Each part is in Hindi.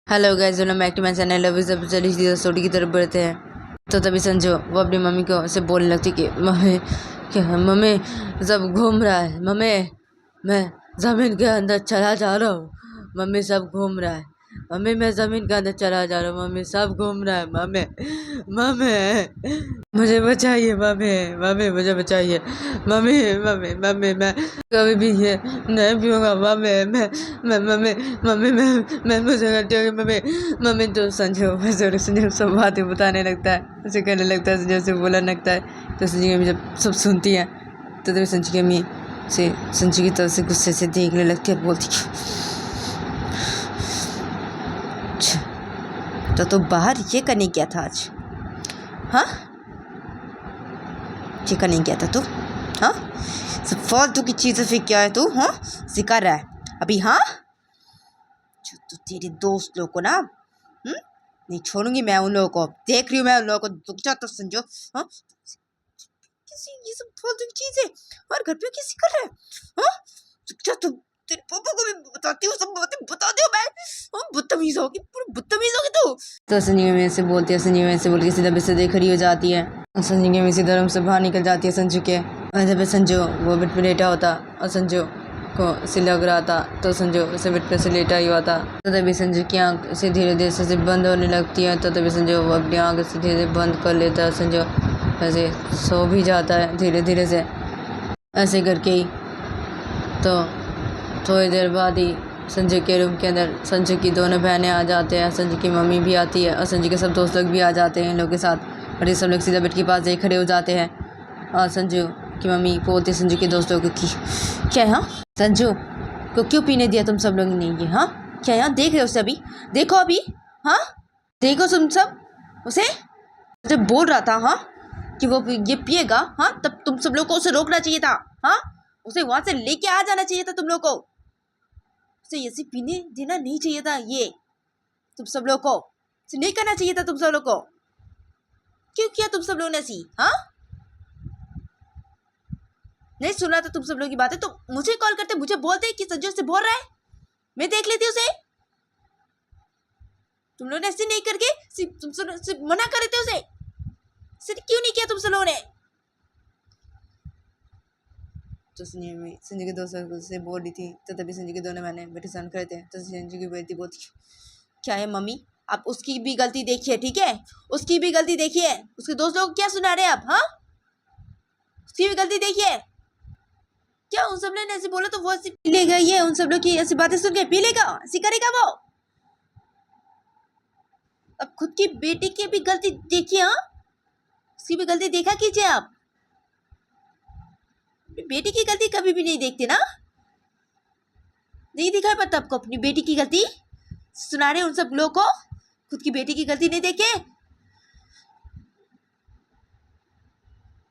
Hello guys, welcome back to my channel. अभी सब चली स्टोरी की तरफ बढ़ते हैं। तो तभी संजू वो अपनी मम्मी को से बोलने लगती कि मम्मी क्या मम्मी सब घूम रहा है, मम्मी मैं ज़मीन के अंदर चला जा रहा हूँ, मम्मी सब घूम रहा है, मम्मी मैं ज़मीन के अंदर चला जा रहा हूँ, मम्मी सब घूम रहा है, मम्मी मम्मी मुझे बचाइए, मम्मी मम्मी मुझे बचाइए, मम्मी मम्मी मम्मी मैं कभी भी ये नहीं पीऊँगा, मम्मी मैं मम्मी मम्मी मैं मुझे गलती होगी, मम्मी मम्मी। तो संजय सब बातें बताने लगता है, उसे कहने लगता है, संजय से बोलने लगता है। तो संजय की अम्मी जब सब सुनती है तो तभी संजय की अम्मी से संजय की तरफ से गुस्से से देखने लगती है, बोलती तो बाहर ये करने गया था आज? हाँ, ये करने गया था तू? हाँ, सब फालतू की चीज़ें फिर क्या है तू? हाँ, सिखा रहा है अभी? हाँ, जो तू तेरे दोस्त लोग को ना नहीं छोड़ूंगी मैं, उन लोगों को देख रही हूँ, मैं उन लोगों को रुक जा तो संजो। हाँ, किसी ये सब फालतू की चीज़ है और घर पे किसी कर रहा है? हाँ, रुक जा तू, तेरे पापा को भी बताती हूँ, सब बातें बता दियो मैं। हाँ, बदतमीज होगी, पूरी बदतमीज होगी तू। तो संजय में से बोलती है, संजय में से बोल के सीधा बिस्तर देख खड़ी हो जाती है और संजय में सीधा रूम से बाहर निकल जाती है संजू के। और जब संजू वो बेड पे लेटा होता और संजू को से लग रहा था तो संजू उसे बेड पे से लेटा ही हुआ था। तो तभी संजू की आंख से धीरे धीरे से बंद होने लगती है। तो तभी संजू वो अपनी आंख से धीरे धीरे बंद कर लेता है, संजू ऐसे सो भी जाता है धीरे धीरे से। ऐसे करके ही तो थोड़ी देर बाद ही संजय के रूम के अंदर संजय की दोनों बहनें आ जाते हैं, संजय की मम्मी भी आती है और संजय के सब दोस्त लोग भी आ जाते हैं इन लोग के साथ। और ये सब लोग सीधा बेड के पास जाके खड़े हो जाते हैं और संजू की मम्मी बोलती है संजू के दोस्तों को कि क्या है, हाँ संजू को क्यों पीने दिया तुम सब लोग ने ये? हाँ, क्या यहाँ देख रहे हो उसे? अभी देखो, अभी हाँ देखो तुम सब उसे। जब बोल रहा था हाँ कि वो ये पिएगा, हाँ तब तुम सब लोग को उसे रोकना चाहिए था। हाँ, उसे वहां से लेके आ जाना चाहिए था तुम लोग को, उसे ऐसे पीने देना नहीं चाहिए था। ये तुम सब लोग को नहीं करना चाहिए था। तुम सब लोग को क्यों किया तुम सब लोग ने ऐसी? हाँ, नहीं सुना था तुम सब लोग की बातें तो मुझे कॉल करते, मुझे बोलते कि संजय से बोल रहा है, मैं देख लेती उसे। तुम लोग ने ऐसे नहीं करके तुम सब मना कर रहे थे उसे, सिर्फ क्यों नहीं किया तुम सब लोगों ने? तो संजय के दोस्तों से बोल रही थी तो तभी संजय के दोनों मैंने बेटे सन करे थे। तो संजय की बेटी बोलती क्या है मम्मी, आप उसकी भी गलती देखिए, ठीक है, उसकी भी गलती देखिए। उसके दोस्त लोग क्या सुना रहे आप? हाँ, उसकी भी गलती देखिए। क्या उन सब ने ऐसे बोला तो वो ऐसे पी लेगा? ये उन सब लोग की ऐसी बातें सुन के पी लेगा, ऐसी करेगा वो? अब खुद की बेटी की भी गलती देखिए। हाँ, उसकी भी गलती देखा कीजिए आप। बेटी की गलती कभी भी नहीं देखते ना, नहीं दिखाई पड़ता आपको अपनी बेटी की गलती? सुना रहे उन सब लोग को खुद की बेटी की गलती नहीं देखे।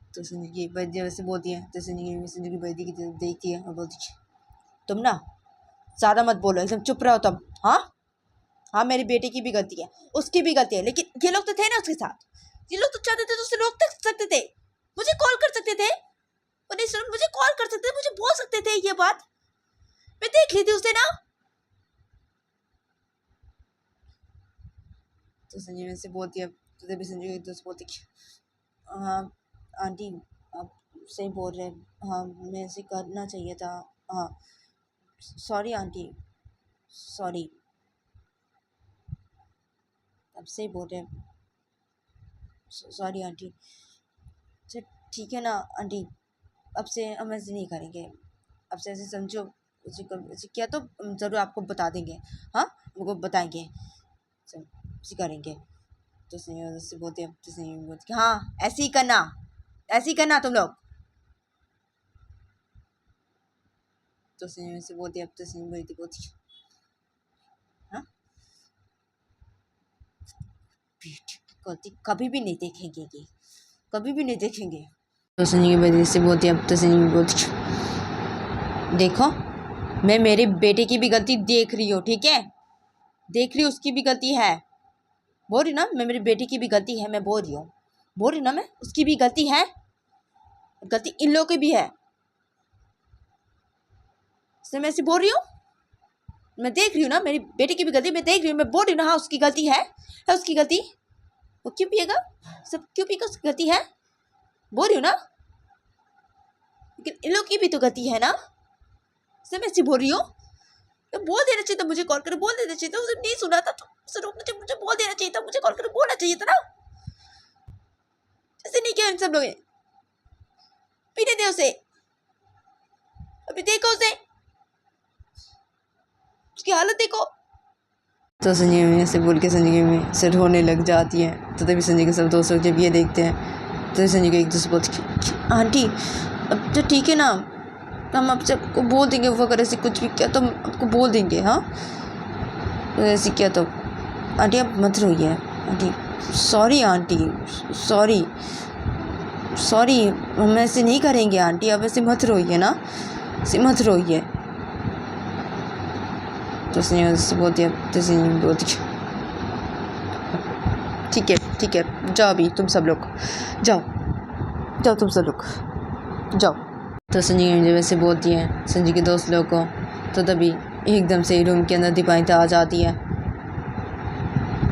तो संजय की वैद्य वैसे बोलती है तो संजय की वैद्य की तरफ देखती है और बोलती है तुम ना ज़्यादा मत बोलो, एकदम चुप रहो तुम। हाँ हाँ, मेरी बेटी की भी गलती है, उसकी भी गलती है, लेकिन ये लोग तो थे ना उसके साथ, ये लोग तो चाहते थे तो उसे रोक सकते थे, मुझे कॉल कर सकते थे, और नहीं सुन, मुझे कॉल कर सकते थे, मुझे बोल सकते थे ये बात, मैं देख ली थी उसे ना। तो संजय से बोलती है तो तभी संजय की दोस्त बोलती हाँ आंटी आप सही बोल रहे हैं, हाँ मैं ऐसे करना चाहिए था, हाँ सॉरी आंटी, सॉरी, आप सही बोल रहे हैं, सॉरी आंटी। अच्छा ठीक है ना आंटी, अब से हम ऐसे नहीं करेंगे, अब से ऐसे समझो, ऐसे किया तो ज़रूर आपको बता देंगे। हाँ, हमको बताएंगे, सब ऐसे करेंगे। तो से बोलते हैं तो बोलते हाँ ऐसे ही करना, ऐसे ही करना तुम लोग। तो से बोलती है अब तो बोलती हाँ, गलती कभी भी नहीं देखेंगे, ये कभी भी नहीं देखेंगे। तो संजय की वजह से बोलती है अब तो संजय बोलती देखो मैं मेरी बेटे की भी गलती देख रही हूँ, ठीक है, देख रही हूँ, उसकी भी गलती है, बोल रही ना मैं मेरी बेटी की भी गलती है, मैं बोल रही हूँ, बोल रही ना मैं उसकी भी गलती है, गलती इन लोगों की भी है, इसलिए मैं ऐसे बोल रही हूँ। मैं देख रही हूँ ना, मेरी बेटी की भी गलती मैं देख रही हूँ, मैं बोल रही हूँ ना, हाँ उसकी गलती है उसकी गलती। वो क्यों पिएगा, सब क्यों पिएगा, उसकी गलती है, बोल रही हूँ ना। लेकिन इन लोग की भी तो गलती है ना, सब ऐसी बोल रही हूँ। तो बोल देना चाहिए था, मुझे कॉल करके बोल देना चाहिए था, उसे नहीं सुना था तो उसे रोकना चाहिए, मुझे बोल देना चाहिए था, मुझे कॉल करके बोलना चाहिए था ना। ऐसे नहीं किया इन सब लोगों ने। पीने दे उसे, अभी देखो उसे, उसकी हालत देखो। तो संजय में ऐसे बोल के संजय में सिर होने लग जाती है। तो तभी संजय के सब दोस्त लोग जब ये देखते हैं तो संजय को एक दूसरे बोलते, आंटी अब तो ठीक है ना, हम आपसे आपको बोल देंगे, वो अगर ऐसे कुछ भी किया तो हम आपको बोल देंगे। हाँ तो ऐसे किया तो आंटी आप मत रोइए aunty, sorry aunty, sorry sorry, हम ऐसे नहीं करेंगे आंटी, आप ऐसे मत रोइए ना, ऐसे मत रोइए। तो उसने उससे बोलती है, तो उसने बोलती ठीक है जाओ अभी तुम सब लोग जाओ जाओ, तुम सब लोग जाओ। तो संजय मुझे वैसे बोलती है संजय के दोस्त लोग को। तो तभी एकदम से रूम के अंदर दीपानिता आ जाती है।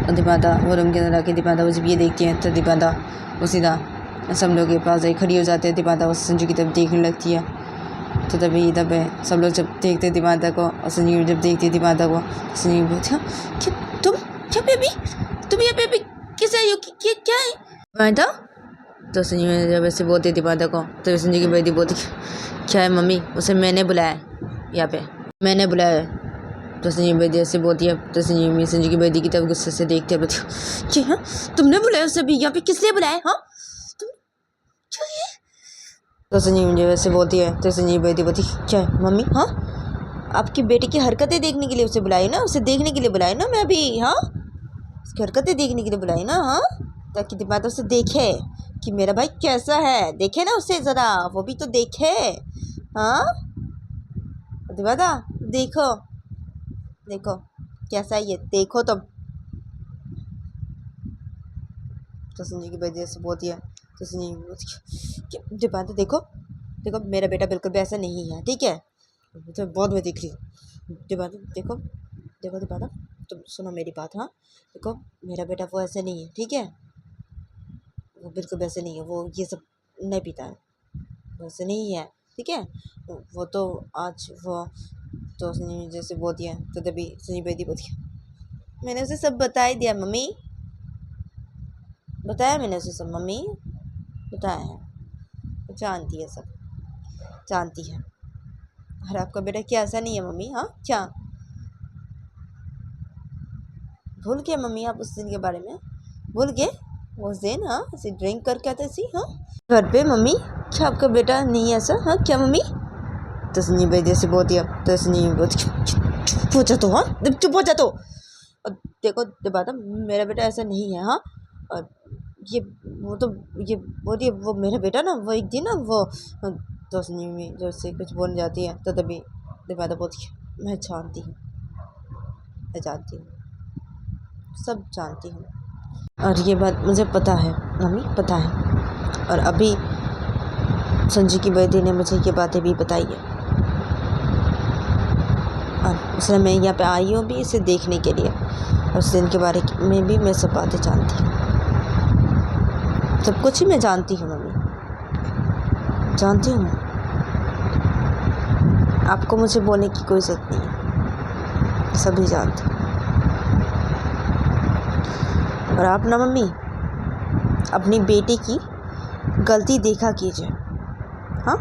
दीपानिता वो रूम के अंदर आके दीपानिता वो जब ये देखती है तो दीपानिता वो सीधा सब लोग के पास आई खड़ी हो जाते हैं। दीपानिता वो संजू की तरफ देखने लगती है। तो तभी सब लोग जब देखते दीपानिता को और संजू जब देखती दीपानिता को, संजू बोलती है क्या तुम क्या बेबी, तुम ये बेबी किसे आई हो, क्या है दीपानिता। तो संजू जब ऐसे बोलते दीपानिता को तो संजू की बेटी बोलती क्या है मम्मी, उसे मैंने बुलाया यहाँ पे, मैंने बुलाया। तो संजू बेटी ऐसे बोलती है। तो संजू की बेटी की तरफ गुस्से से देखते हैं, बोलती क्या तुमने बुलाया उसे अभी यहाँ पे, किसने बुलाया, हाँ तुम क्या है। तो संजू मुझे वैसे बोलती है। तो संजू बेटी बोलती क्या है मम्मी, हाँ आपकी बेटी की हरकतें देखने के लिए उसे बुलाई ना, उसे देखने के लिए बुलाई ना मैं अभी, हाँ उसकी हरकतें देखने के लिए बुलाई ना, हाँ ताकि दीपानिता उसे देखे कि मेरा भाई कैसा है, देखे ना उसे ज़रा, वो भी तो देखे। हाँ दीपानिता देखो देखो कैसा है ये, देखो तुम। तो संजय की बेटी से बोलती है। तो संजय दीपानिता देखो देखो मेरा बेटा बिल्कुल भी ऐसा नहीं है, ठीक है, तो बहुत मैं देख रही हूँ। दीपानिता देखो देखो दीपानिता तुम सुनो मेरी बात, हाँ देखो मेरा बेटा वो ऐसे नहीं है, ठीक है, वो बिल्कुल वैसे नहीं है, वो ये सब नहीं पीता है, वैसे नहीं है, ठीक है, वो तो आज वो। तो संजय जैसे बोलती है। तो तभी संजय बेटी बोलती है मैंने उसे सब बता दिया मम्मी, बताया मैंने उसे सब मम्मी, बताया है, जानती है सब जानती है। और आपका बेटा क्या ऐसा नहीं है मम्मी, हाँ क्या भूल गए मम्मी आप उस दिन के बारे में, भूल गए उस दिन, हाँ ऐसे ड्रिंक करके आते सी, हाँ घर पे मम्मी, क्या आपका बेटा नहीं है ऐसा, हाँ क्या मम्मी। तो संजय बेटी से बोलती है। तो संजय बोलती चुप हो जा तो, हाँ चुप हो जा तो, और देखो बात मेरा बेटा ऐसा नहीं है, हाँ और ये वो तो ये बोलिए वो मेरा बेटा ना वो एक दिन ना वो। तो संजय में जब से कुछ बोलने जाती है तो तभी दीपानिता बोलती है मैं जानती हूँ, मैं जानती हूँ, सब जानती हूँ, और ये बात मुझे पता है मम्मी, पता है, और अभी संजय की बेटी ने मुझे ये बातें भी बताई है, और उसने मैं यहाँ पे आई हूँ भी इसे देखने के लिए, और उस दिन के बारे में भी मैं सब बातें जानती हूँ, सब कुछ ही मैं जानती हूँ मम्मी, जानती हूँ मैं, आपको मुझे बोलने की कोई ज़रूरत नहीं है, सभी जानते हैं। और आप ना मम्मी अपनी बेटी की गलती देखा कीजिए, हाँ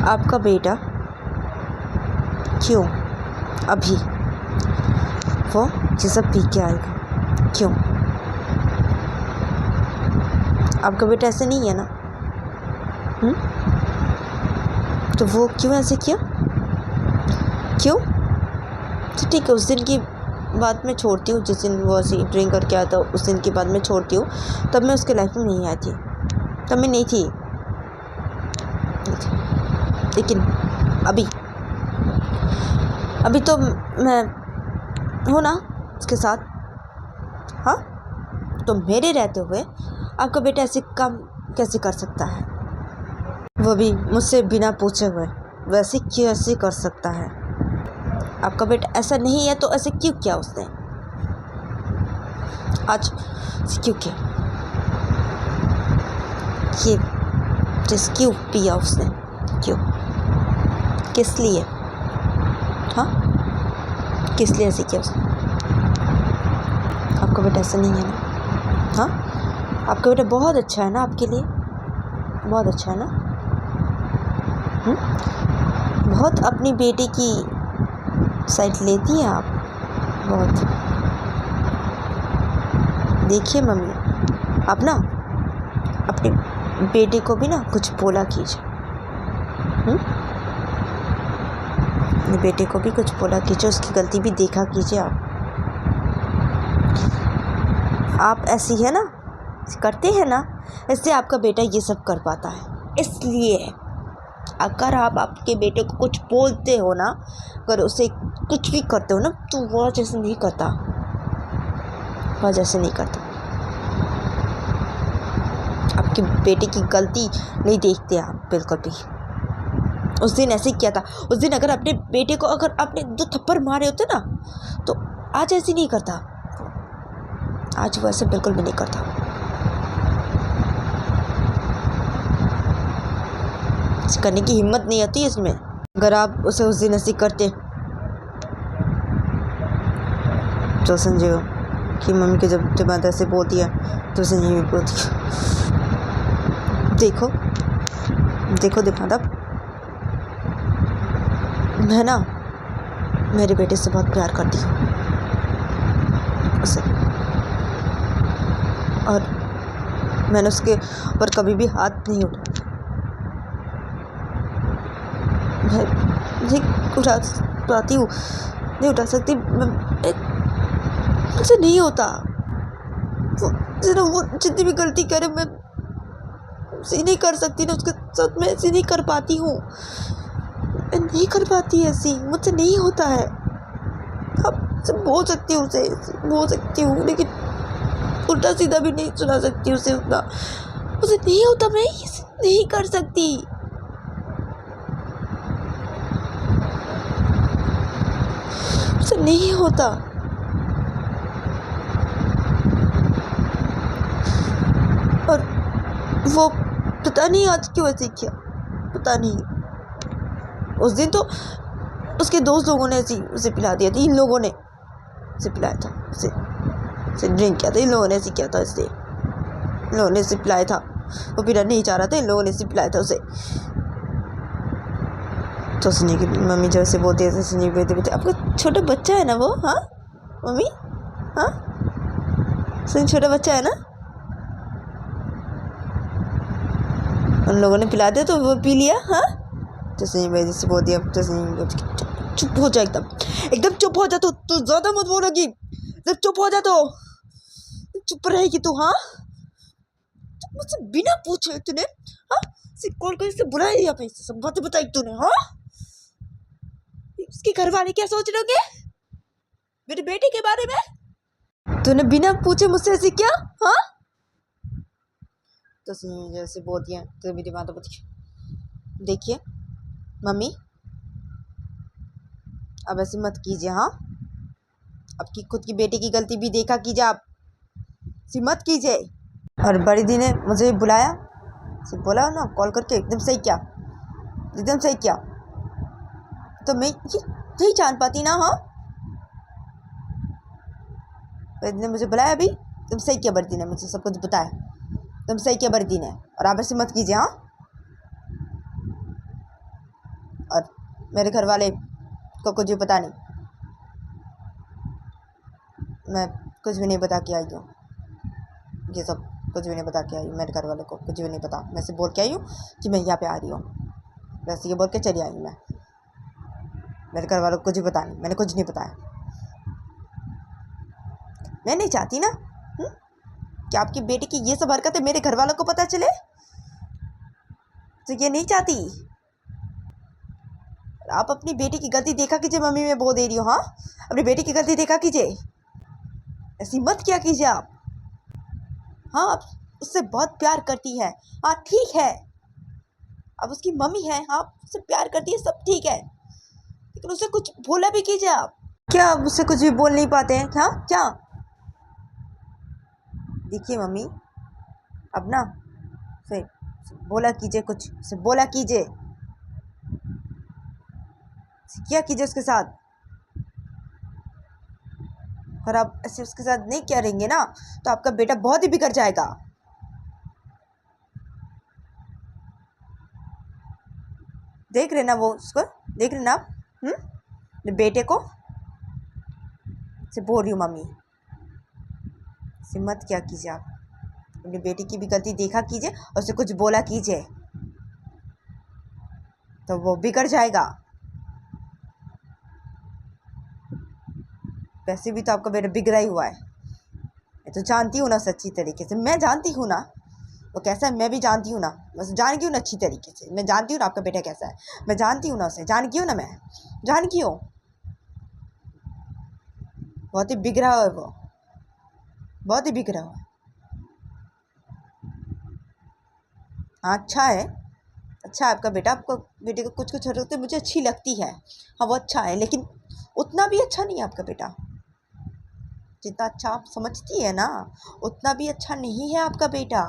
आपका बेटा क्यों अभी वो ये सब पी के आएगा, क्यों आपका बेटा ऐसे नहीं है ना, तो वो क्यों ऐसे किया, क्यों। तो ठीक है उस दिन की बात मैं छोड़ती हूँ, जिस दिन वो ऐसी ड्रिंक करके आया था उस दिन की बात मैं छोड़ती हूँ, तब मैं उसके लाइफ में नहीं आई थी, तब मैं नहीं थी, लेकिन अभी तो मैं हूँ ना उसके साथ, हाँ तो मेरे रहते हुए आपका बेटा ऐसे काम कैसे कर सकता है, वो भी मुझसे बिना पूछे हुए, वैसे कैसे कर सकता है? आपका बेटा ऐसा नहीं है तो ऐसे क्यों किया उसने? आज क्यों किया? ये जिस क्यों पिया उसने? क्यों? किस लिए? हाँ, किस लिए ऐसे किया उसने? आपका बेटा ऐसा नहीं है ना? हाँ, आपका बेटा बहुत अच्छा है ना आपके लिए, बहुत अच्छा है ना? बहुत अपनी बेटी की साइड लेती हैं आप, बहुत। देखिए मम्मी, आप ना अपने बेटे को भी ना कुछ बोला कीजिए। अपने बेटे को भी कुछ बोला कीजिए, उसकी गलती भी देखा कीजिए। आप ऐसी है ना, करते हैं ना, इससे आपका बेटा ये सब कर पाता है। इसलिए अगर आप आपके बेटे को कुछ बोलते हो ना, अगर उसे कुछ भी करते हो ना, तो वो जैसे नहीं करता, वह जैसे नहीं करता। आपके बेटे की गलती नहीं देखते आप बिल्कुल भी। उस दिन ऐसे किया था, उस दिन अगर अपने बेटे को अगर आपने 2 थप्पड़ मारे होते ना, तो आज ऐसे नहीं करता, आज वो ऐसे बिल्कुल भी नहीं करता। करने की हिम्मत नहीं आती इसमें। अगर आप उसे उस दिन ऐसे करते तो संजय कि मम्मी के जब बात ऐसे बोलती है तो संजय भी बोलती है। देखो देखो मतलब मैं ना मेरे बेटे से बहुत प्यार करती हूँ उसे, और मैंने उसके ऊपर कभी भी हाथ नहीं उठाया। मैं नहीं उठाती हूँ, नहीं उठा सकती, मुझसे नहीं होता। वो जितनी भी गलती करे मैं ऐसे नहीं कर सकती ना, उसके साथ मैं ऐसे नहीं कर पाती हूँ, मैं नहीं कर पाती ऐसी, मुझसे नहीं होता है। अब सब बोल सकती हूँ उसे, बोल सकती हूँ, लेकिन उल्टा सीधा भी नहीं सुना सकती उसे उतना, मुझसे नहीं होता, मैं नहीं कर सकती। मुझसे नहीं होता। और वो पता नहीं आज क्यों ऐसे किया, पता नहीं। उस दिन तो उसके दोस्त लोगों ने ऐसे उसे पिला दिया था, इन लोगों ने उसे पिलाया था, उसे ड्रिंक किया था, इन लोगों ने ऐसे किया था, इससे इन लोगों ने इसे पिलाया था। वो पीना नहीं चाह रहा था, इन लोगों ने इसे पिलाया था उसे। तो सुनिए कि मम्मी जब से बोलती है तो सुनिए बोलते आपका छोटा बच्चा है ना वो, हाँ मम्मी, हाँ सुनिए छोटा बच्चा है ना, उन लोगों ने पिला दिया तो वो पी लिया। हाँ, तो सुनिए भाई जैसे बोल दिया, तो सुनिए चुप हो जा, एकदम चुप हो जा, तू ज़्यादा मत बोलोगी, जब चुप हो जा तो चुप रहेगी तू। हाँ, मुझसे बिना पूछे तूने, हाँ कॉल कर से बुलाया यहाँ पे, सब बातें बताई तूने। हाँ, उसके घर वाले क्या सोच रहे होंगे मेरे बेटे के बारे में? तूने बिना पूछे मुझसे ऐसे किया। हाँ, तो जैसे बोल दिया तो मेरी बात बता। देखिए मम्मी, अब ऐसे मत कीजिए। हाँ, आपकी खुद की बेटी की गलती भी देखा कीजिए, आप ऐसे मत कीजिए। और बड़ी दी ने मुझे बुलाया, सिर्फ बोला ना कॉल करके, एकदम सही किया, एकदम सही किया। तो मैं ये नहीं जान पाती ना। हाँ, बड़ी ने मुझे बुलाया अभी, तुम सही किया, बड़ी ने मुझे सब कुछ बताया, तुम सही किया बड़ी ने, और आप ऐसे मत कीजिए। हाँ, और मेरे घर वाले को कुछ भी पता नहीं, मैं कुछ भी नहीं बता के आई हूँ, ये सब कुछ भी नहीं बता के आई हूँ, मेरे घर वाले को कुछ भी नहीं पता। मैं सिर्फ बोल के आई हूँ कि मैं यहाँ पे आ रही हूँ, वैसे ये बोल के चली आई हूँ मैं। मेरे घर वालों को कुछ भी पता नहीं, मैंने कुछ नहीं बताया। मैं नहीं चाहती ना कि आपकी बेटी की ये सब हरकतें मेरे घर वालों को पता चले, तो ये नहीं चाहती। आप अपनी बेटी की गलती देखा कीजिए, मम्मी मैं बोल दे रही हूँ। हाँ, अपनी बेटी की गलती देखा कीजिए, ऐसी मत किया कीजिए आप। हाँ, आप उससे बहुत प्यार करती है, हाँ ठीक है, आप उसकी मम्मी हैं, आप उससे प्यार करती है, सब ठीक है, लेकिन उसे कुछ बोला भी कीजिए आप। क्या आप उससे कुछ भी बोल नहीं पाते हैं? हाँ क्या? देखिए मम्मी, अब ना फिर बोला कीजिए, कुछ उसे बोला कीजिए, क्या कीजिए उसके साथ। अगर आप ऐसे उसके साथ नहीं करेंगे ना तो आपका बेटा बहुत ही बिगड़ जाएगा। देख रहे ना वो उसको, देख रहे ना आप? अपने बेटे को से बोल रही हूँ मम्मी, से मत क्या कीजिए आप। अपने बेटे की भी गलती देखा कीजिए और उसे कुछ बोला कीजिए, तो वो बिगड़ जाएगा। वैसे भी तो आपका बेटा बिगड़ा ही हुआ है, मैं तो जानती हूँ ना सच्ची तरीके से, मैं जानती हूँ ना वो कैसा है, मैं भी जानती हूँ ना, बस जान गई हूँ ना अच्छी तरीके से, मैं जानती हूँ ना आपका बेटा कैसा है, मैं जानती हूँ ना उसे, जान गई हूँ ना, मैं जान गई हूँ। बहुत ही बिगड़ा हुआ है वो, बहुत ही बिगड़ा हुआ है। हाँ अच्छा है, अच्छा है आपका बेटा, आपको बेटे को कुछ कुछ हरकतें मुझे अच्छी लगती है, हाँ वो अच्छा है, लेकिन उतना भी अच्छा नहीं है आपका बेटा। जितना अच्छा आप समझती है ना उतना भी अच्छा नहीं है आपका बेटा।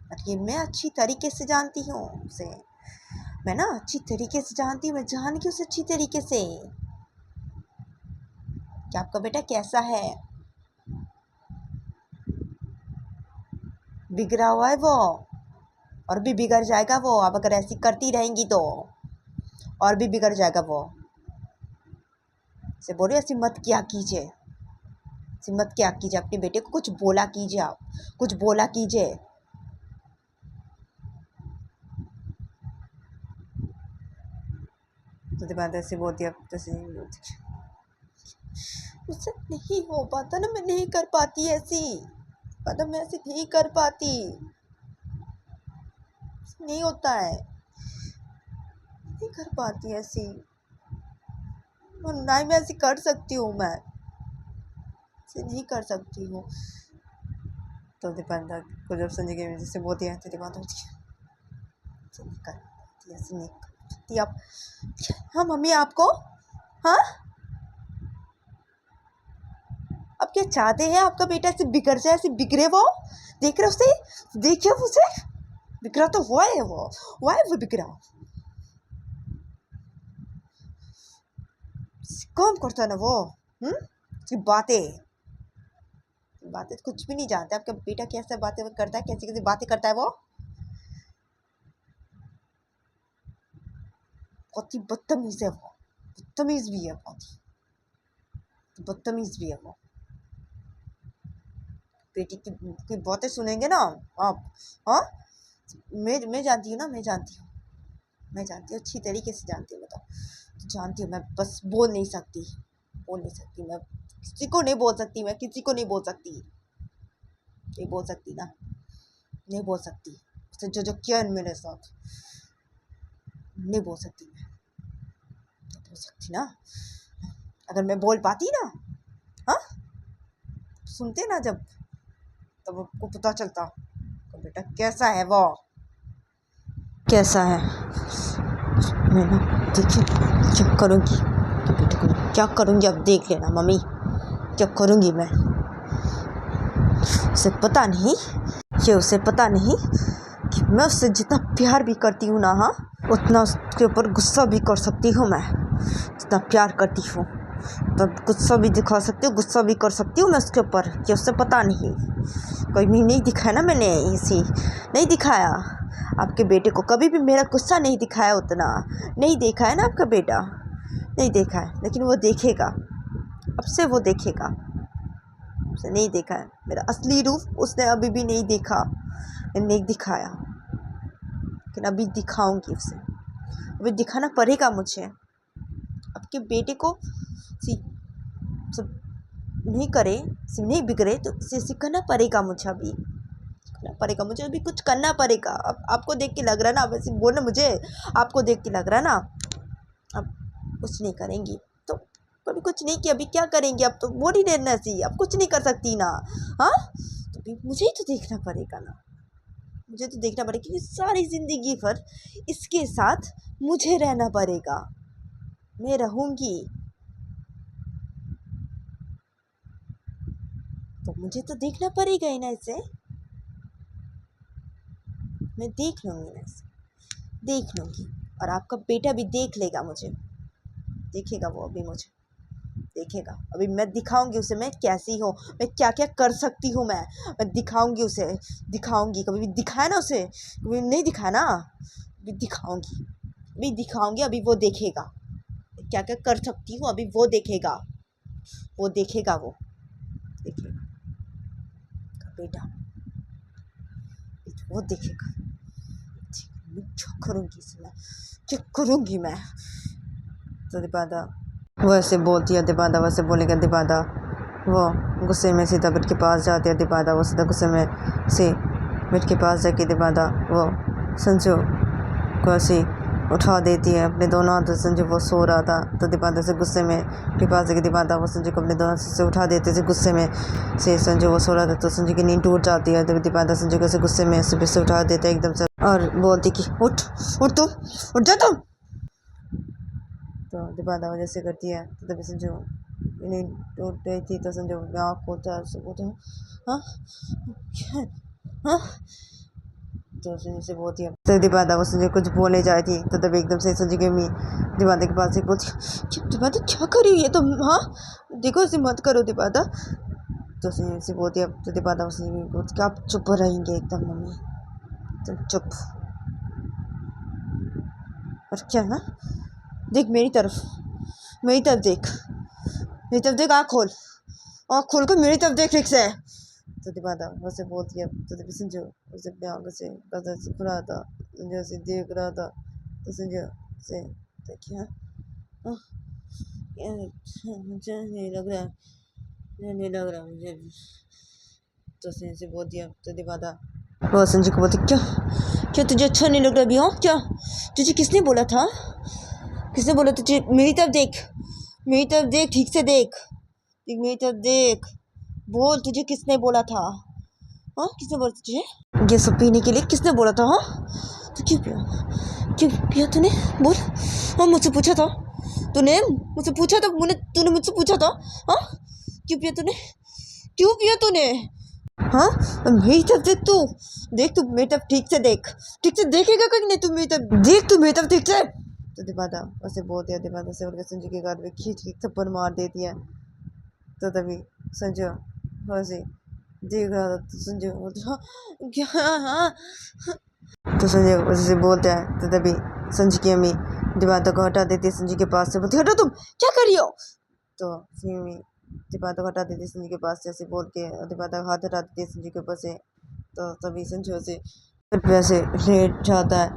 और ये मैं अच्छी तरीके से जानती हूँ उसे, मैं ना अच्छी तरीके से जानती हूँ, मैं जान की उसे अच्छी तरीके से कि आपका बेटा कैसा है। बिगड़ा हुआ है वो, और भी बिगड़ जाएगा वो, अब अगर ऐसी करती रहेंगी तो और भी बिगड़ जाएगा वो। से बोले ऐसी मत क्या कीजिए, ऐसी मत क्या कीजिए, अपने बेटे को कुछ बोला कीजिए, आप कुछ बोला कीजिए। तो बात ऐसे बोलती, अब तो नहीं बोलती, मुझसे नहीं हो पाता ना, मैं नहीं कर पाती ऐसी, मतलब मैं ऐसे नहीं कर पाती, नहीं होता है, नहीं कर पाती ऐसी, और ना ही मैं ऐसी कर सकती हूँ, मैं ऐसे नहीं कर सकती हूँ। तो दीपांता को जब संजय की वजह से बोलती है तो दीपांता होती है, ऐसे नहीं कर पाती, ऐसे नहीं कर सकती आप। हाँ मम्मी आपको, हाँ आप क्या चाहते हैं आपका बेटा ऐसे बिगड़ जाए, ऐसे बिगड़े वो, देख रहे उसे, देखिए उसे, बिगड़ा तो हुआ है वो बिगड़ा, कौन करता ना वो, उसकी बातें बातें कुछ भी नहीं जानता आपका बेटा, कैसे बातें करता है, कैसी कैसी बातें करता है वो, बहुत ही बदतमीज है वो, बदतमीज भी है, बहुत ही बदतमीज भी है वो। बेटी की बातें सुनेंगे ना आप, हाँ मैं जानती हूँ ना, मैं जानती हूँ, मैं जानती हूँ अच्छी तरीके से जानती हूँ, बताओ जानती हूँ, मैं बस बोल नहीं सकती, बोल नहीं सकती, मैं किसी को नहीं बोल सकती, मैं किसी को नहीं बोल सकती, नहीं बोल सकती ना, नहीं बोल सकती, उसने जो जो किया है मेरे साथ, नहीं बोल सकती, मैं नहीं बोल सकती ना, अगर मैं बोल पाती ना, हाँ सुनते ना जब, तब आपको पता चलता तो बेटा कैसा है वो, कैसा है। मैं ना देखिए क्या करूँगी, तो बेटे को क्या करूँगी अब देख लेना मम्मी, क्या करूँगी मैं, उसे पता नहीं, ये उसे पता नहीं कि मैं उससे जितना प्यार भी करती हूँ ना, हाँ उतना उसके ऊपर गुस्सा भी कर सकती हूँ, मैं जितना प्यार करती हूँ तब गुस्सा भी दिखा सकती हूँ, गुस्सा भी कर सकती हूँ मैं उसके ऊपर, कि उससे पता नहीं, कोई भी नहीं दिखाया ना मैंने, इसी नहीं दिखाया आपके बेटे को, कभी भी मेरा गुस्सा नहीं दिखाया, उतना नहीं देखा है ना आपका बेटा, नहीं देखा है, लेकिन वो देखेगा, अब से वो देखेगा, उसे नहीं देखा है मेरा असली रूप, उसने अभी भी नहीं देखा, नहीं दिखाया, लेकिन अभी दिखाऊंगी उसे, अभी दिखाना पड़ेगा मुझे, आपके बेटे को सब नहीं करे, सिर्फ नहीं बिगड़े तो इसे सिखाना पड़ेगा मुझे, अभी करना पड़ेगा मुझे, अभी कुछ करना पड़ेगा। अब आपको देख के लग रहा है ना, वैसे बोलना मुझे, आपको देख के लग रहा है ना अब कुछ नहीं करेंगी, तो कभी कुछ नहीं किया, अभी क्या करेंगे, अब तो बोल ही देना सी, अब कुछ नहीं कर सकती ना, हाँ तो भी मुझे ही तो देखना पड़ेगा ना, मुझे तो देखना पड़ेगा कि सारी ज़िंदगी भर इसके साथ मुझे रहना पड़ेगा। मैं रहूँगी तो मुझे तो देखना पड़ेगा ही ना इसे। मैं देख लूँगी ना इसे, देख लूँगी। और आपका बेटा भी देख लेगा मुझे, देखेगा वो अभी मुझे देखेगा। अभी मैं दिखाऊंगी उसे मैं कैसी हूँ, मैं क्या क्या कर सकती हूँ। मैं दिखाऊंगी उसे, दिखाऊंगी। कभी भी दिखाया ना उसे, कभी नहीं दिखाया ना, अभी दिखाऊंगी, अभी दिखाऊंगी। अभी वो देखेगा क्या क्या कर सकती हूँ, अभी वो देखेगा, वो देखेगा, वो देखेगा बेटा, वो देखेगा। मैं क्या करूँगी इसे, मैं क्या करूँगी मैं। तो दीपादा वो ऐसे बोलती है, दीपादा वैसे बोलेगा। दीपादा वो गुस्से में सीधा बेट के पास जाती है। दीपादा वो सीधा गुस्से में से बेट के पास जाके दीपादा वो संजू को ऐसे उठा देती है अपने दोनों हाथों से। संजू वो सो रहा था तो दीपादा से गुस्से में के पास जाके दीपादा वो संजू को अपने दोनों हाथों से उठा देते थे गुस्से में से। संजू वो सो रहा था तो संजू की नींद टूट जाती है। तो दीपादा संजू को ऐसे गुस्से में से उठा देते एकदम से और बोलती कि उठ उठ तुम, उठ जा तुम। तो दीपादा वजह से करती है तो तभी संजू नींद टूट गई थी। तो संजू आँख खोलता है, बोलता है हाँ हाँ। तो संजू से बोलती है तो दीपादा वो संजू कुछ बोले जाए थी तो तभी एकदम से संजू की अम्मी दीपादा के पास से बोलती दीपादा क्या कर रही है तुम, हाँ देखो ऐसे मत करो दीपादा। तो संजू से बोलती है तो दीपादा वो संजू बोलती आप चुप रहेंगे एकदम मम्मी, तुम चुप। और क्या ना, देख मेरी तरफ, मेरी तरफ देख, मेरी तरफ देख, आँख खोल कर मेरी तरफ देख ठीक से। तो दीपादा वैसे बोलती है तो तभी संजू उसे आँख से गजर से खुला था, संजू से देख रहा था। तो संजू से देखिए मुझे नहीं लग रहा, नहीं लग रहा मुझे। तो संजू से बोलती है तो दीपादा वो संजू को बोलती क्या क्या तुझे अच्छा नहीं लग रहा अभी, हाँ क्या तुझे किसने बोला था, किसने बोला तुझे, मेरी तरफ देख, मेरी तरफ देख ठीक से देख, मेरी तरफ देख, बोल तुझे किसने बोला था, हाँ किसने बोला तुझे ये सब पीने के लिए, किसने बोला था, हाँ तो क्यों पिया, क्यों पिया तूने, बोल। हाँ मुझसे पूछा था तूने, मुझसे पूछा था, तूने मुझसे पूछा था, हाँ क्यों पिया तूने, क्यों पिया तूने, हाँ मेरी तरफ देख, तू देख, तू मेरी तरफ ठीक से देख, ठीक से देखेगा कहीं नहीं, तू मेरी तरफ देख, तू मेरी तरफ ठीक से। तो दीपादा वैसे बोलती है, दीपादा से उनके संजू के गाल में खींच के थप्पड़ मार देती है। तो तभी संजू वैसे देख रहा था तो संजू क्या, हाँ तो संजू वैसे बोलते हैं तो तभी संजू की अम्मी दीपादा को हटा देती है संजू के पास से, बोलती हटो तुम क्या कर रही हो। तो अम्मी दीपादा को हटा देती है संजू के पास से ऐसे बोल के, दीपादा का हाथ हटा देती है संजू के ऊपर से। तो तभी संजू से वैसे लेट जाता है।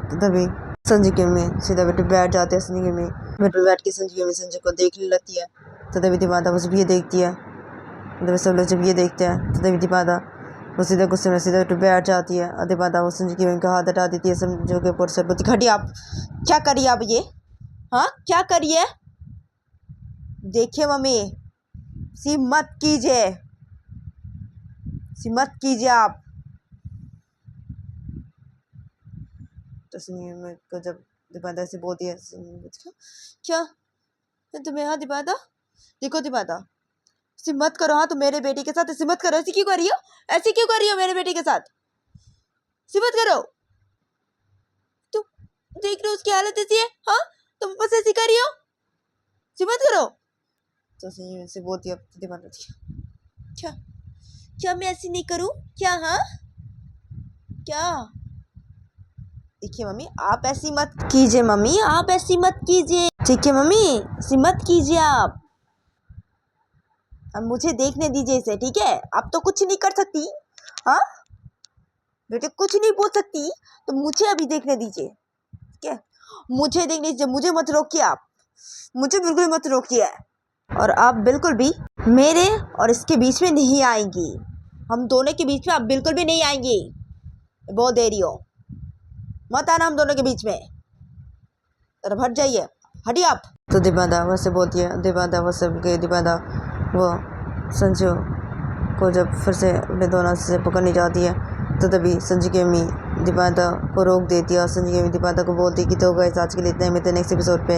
तो तभी संजू की अम्मी सीधा बेटे बैठ जाते हैं, संजू की अम्मी बेड पर बैठ के संजू की अम्मी संजू को देखने लगती है। तो तभी दीपादा वो जब ये देखती है, तभी सब लोग जब ये देखते हैं तो तभी दीपादा वो सीधा गुस्से में सीधा बेटे बैठ जाती है। और दीपादा वो संजू की अम्मी का हाथ हटा देती है संजू के ऊपर से, बोलती हटिए आप क्या करिए आप ये, हाँ क्या करिए, देखिए मम्मी सी मत कीजिए, सी मत कीजिए आप। तो संजू को जब दीपादा से बोलती है क्या तुम्हें, हाँ दीपादा देखो दीपादा ऐसी मत करो, हाँ तुम मेरे बेटे के साथ ऐसी मत करो, ऐसी क्यों कर रही हो, ऐसी क्यों कर रही हो मेरे बेटे के साथ, ऐसी मत करो, तुम देख रहे हो उसकी हालत ऐसी है, हाँ तुम बस ऐसी कर रही हो, ऐसी मत करो। तो से बोलती है दीपादा क्या क्या मैं ऐसी नहीं करूँ क्या, हाँ क्या, देखिए मम्मी आप ऐसी मत कीजिए, मम्मी आप ऐसी मत कीजिए, ठीक है मम्मी ऐसी मत कीजिए आप, अब मुझे देखने दीजिए इसे, ठीक है आप तो कुछ नहीं कर सकती, हाँ बेटे कुछ नहीं बोल सकती, तो मुझे अभी देखने दीजिए, ठीक है मुझे देखने दीजिए, मुझे मत रोकिए आप, मुझे बिल्कुल मत रोकिए। और आप बिल्कुल भी मेरे और इसके बीच में नहीं आएंगी, हम दोनों के बीच में आप बिल्कुल भी नहीं आएंगी, बहुत देरी हो, मत आना हम दोनों के बीच में, तरफ हट जाइए, हटिए आप। तो दीपादा वैसे बोलती है, दीपादा वो सब के दीपादा वो संजू को जब फिर से अपने दोनों से पकड़नी जाती है तो तभी संजू की अम्मी दीपांता को रोक देती है और संजू की अम्मी दीपांता को बोलती है कि तो गए आज के लिए इतना ही, मिलते हैं नेक्स्ट एपिसोड पे।